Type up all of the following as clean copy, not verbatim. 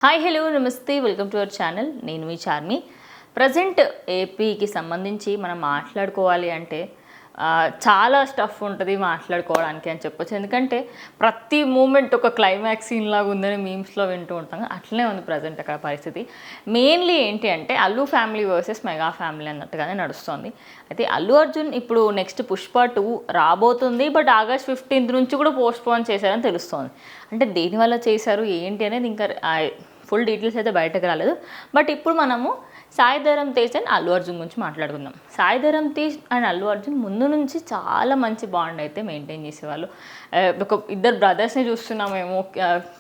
Hi hello నమస్తే welcome to our channel. నేను మీ Charmi. Present ఏపీకి సంబంధించి మనం మాట్లాడుకోవాలి అంటే చాలా స్టఫ్ ఉంటుంది మాట్లాడుకోవడానికి అని చెప్పొచ్చు. ఎందుకంటే ప్రతి మూమెంట్ ఒక క్లైమాక్స్ సీన్ లాగా ఉందని మీమ్స్లో వింటూ ఉంటాం. అట్లనే ఉంది ప్రజెంట్ అక్కడ పరిస్థితి. మెయిన్లీ ఏంటి అంటే Allu family versus mega family అన్నట్టుగానే నడుస్తుంది. అయితే అల్లు అర్జున్ ఇప్పుడు నెక్స్ట్ పుష్ప 2 రాబోతుంది. బట్ ఆగస్ట్ 15 నుంచి కూడా పోస్ట్పోన్ చేశారని తెలుస్తోంది. అంటే దేనివల్ల చేశారు ఏంటి అనేది ఇంకా ఫుల్ డీటెయిల్స్ అయితే బయటకు రాలేదు. బట్ ఇప్పుడు మనము సాయి ధరమ్ తేజ్ అండ్ అల్లు అర్జున్ గురించి మాట్లాడుకుందాం. సాయి ధరమ్ తేజ్ అండ్ అల్లు అర్జున్ ముందు నుంచి చాలా మంచి బాండ్ అయితే మెయింటైన్ చేసేవాళ్ళు. ఒక ఇద్దరు బ్రదర్స్ని చూస్తున్నామేమో,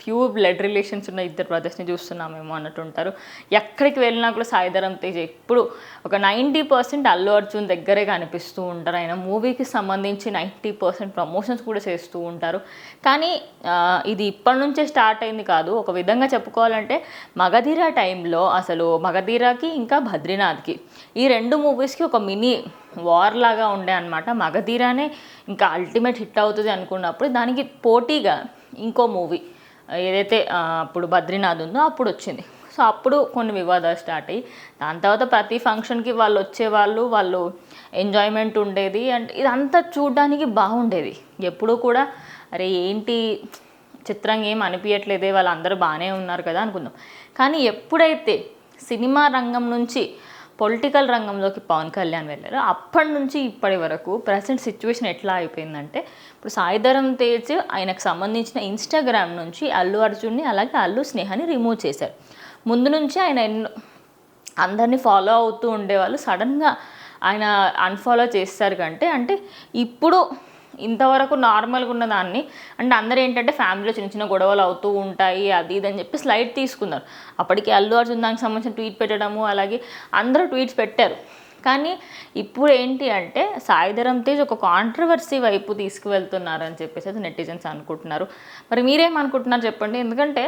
ప్యూర్ బ్లడ్ రిలేషన్స్ ఉన్న ఇద్దరు బ్రదర్స్ని చూస్తున్నామేమో అన్నట్టు ఉంటారు. ఎక్కడికి వెళ్ళినా కూడా సాయి ధరమ్ తేజ్ ఎప్పుడు ఒక 90% అల్లు అర్జున్ దగ్గరే కనిపిస్తూ ఉంటారు. ఆయన మూవీకి సంబంధించి 90% ప్రమోషన్స్ కూడా చేస్తూ ఉంటారు. కానీ ఇది ఇప్పటి నుంచే స్టార్ట్ అయింది కాదు. ఒక విధంగా చెప్పుకోవాలంటే మగధీర టైంలో అసలు మగధీరకి ఇంకా బద్రీనాథ్కి ఈ రెండు మూవీస్కి ఒక మినీ వార్ లాగా ఉండే అనమాట. మగధీరానే ఇంకా అల్టిమేట్ హిట్ అవుతుంది అనుకున్నప్పుడు దానికి పోటీగా ఇంకో మూవీ ఏదైతే అప్పుడు బద్రీనాథ్ ఉందో అప్పుడు వచ్చింది. సో అప్పుడు కొన్ని వివాదాలు స్టార్ట్ అయ్యి దాని తర్వాత ప్రతి ఫంక్షన్కి వాళ్ళు వచ్చేవాళ్ళు, వాళ్ళు ఎంజాయ్మెంట్ ఉండేది. అండ్ ఇదంతా చూడడానికి బాగుండేది. ఎప్పుడూ కూడా అరే ఏంటి చిత్రంగా ఏం అనిపించట్లేదే, వాళ్ళందరూ బాగానే ఉన్నారు కదా అనుకుందాం. కానీ ఎప్పుడైతే సినిమా రంగం నుంచి పొలిటికల్ రంగంలోకి పవన్ కళ్యాణ్ వెళ్ళారు అప్పటి నుంచి ఇప్పటి వరకు ప్రజెంట్ సిచ్యువేషన్ ఎట్లా అయిపోయిందంటే ఇప్పుడు సాయి ధరమ్ తేజ్ ఆయనకు సంబంధించిన ఇన్స్టాగ్రామ్ నుంచి అల్లు అర్జున్ని అలాగే అల్లు స్నేహాని రిమూవ్ చేశారు. ముందు నుంచి ఆయన అందరినీ ఫాలో అవుతూ ఉండేవాళ్ళు. సడన్గా ఆయన అన్ఫాలో చేస్తారు కంటే అంటే ఇప్పుడు ఇంతవరకు నార్మల్గా ఉన్నదాన్ని అంటే అందరూ ఏంటంటే ఫ్యామిలీలో చిన్న చిన్న గొడవలు అవుతూ ఉంటాయి అది ఇది అని చెప్పి స్లైడ్ తీసుకున్నారు. అప్పటికి అల్లు అర్జున్ దానికి సంబంధించిన ట్వీట్ పెట్టడము అలాగే అందరూ ట్వీట్స్ పెట్టారు. కానీ ఇప్పుడు ఏంటి అంటే సాయి ధరమ్ తేజ్ ఒక కాంట్రవర్సీ వైపు తీసుకువెళ్తున్నారని చెప్పేసి అది నెటిజన్స్ అనుకుంటున్నారు. మరి మీరేమనుకుంటున్నారు చెప్పండి. ఎందుకంటే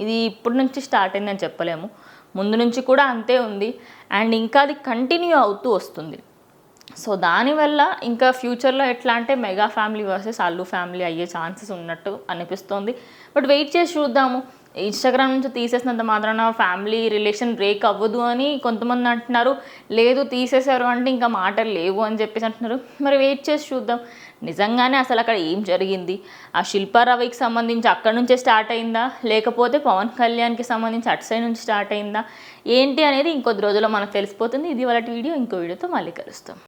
ఇది ఇప్పటి నుంచి స్టార్ట్ అయిందని చెప్పలేము, ముందు నుంచి కూడా అంతే ఉంది అండ్ ఇంకా అది కంటిన్యూ అవుతూ వస్తుంది. సో దానివల్ల ఇంకా ఫ్యూచర్లో ఎట్లా అంటే mega family versus Allu family అయ్యే ఛాన్సెస్ ఉన్నట్టు అనిపిస్తుంది. బట్ వెయిట్ చేసి చూద్దాము. ఇన్స్టాగ్రామ్ నుంచి తీసేసినంత మాత్రాన ఫ్యామిలీ రిలేషన్ బ్రేక్ అవ్వదు అని కొంతమంది అంటున్నారు. లేదు తీసేశారు అంటే ఇంకా మాటలు లేవు అని చెప్పేసి అంటున్నారు. మరి వెయిట్ చేసి చూద్దాం నిజంగానే అసలు అక్కడ ఏం జరిగింది. ఆ శిల్పారావికి సంబంధించి అక్కడి నుంచే స్టార్ట్ అయిందా లేకపోతే పవన్ కళ్యాణ్కి సంబంధించి అటు సైడ్ నుంచి స్టార్ట్ అయిందా ఏంటి అనేది ఇంకొద్ది రోజుల్లో మనకు తెలిసిపోతుంది. ఇది వాళ్ళ వీడియో. ఇంకో వీడియోతో మళ్ళీ కలుస్తాం.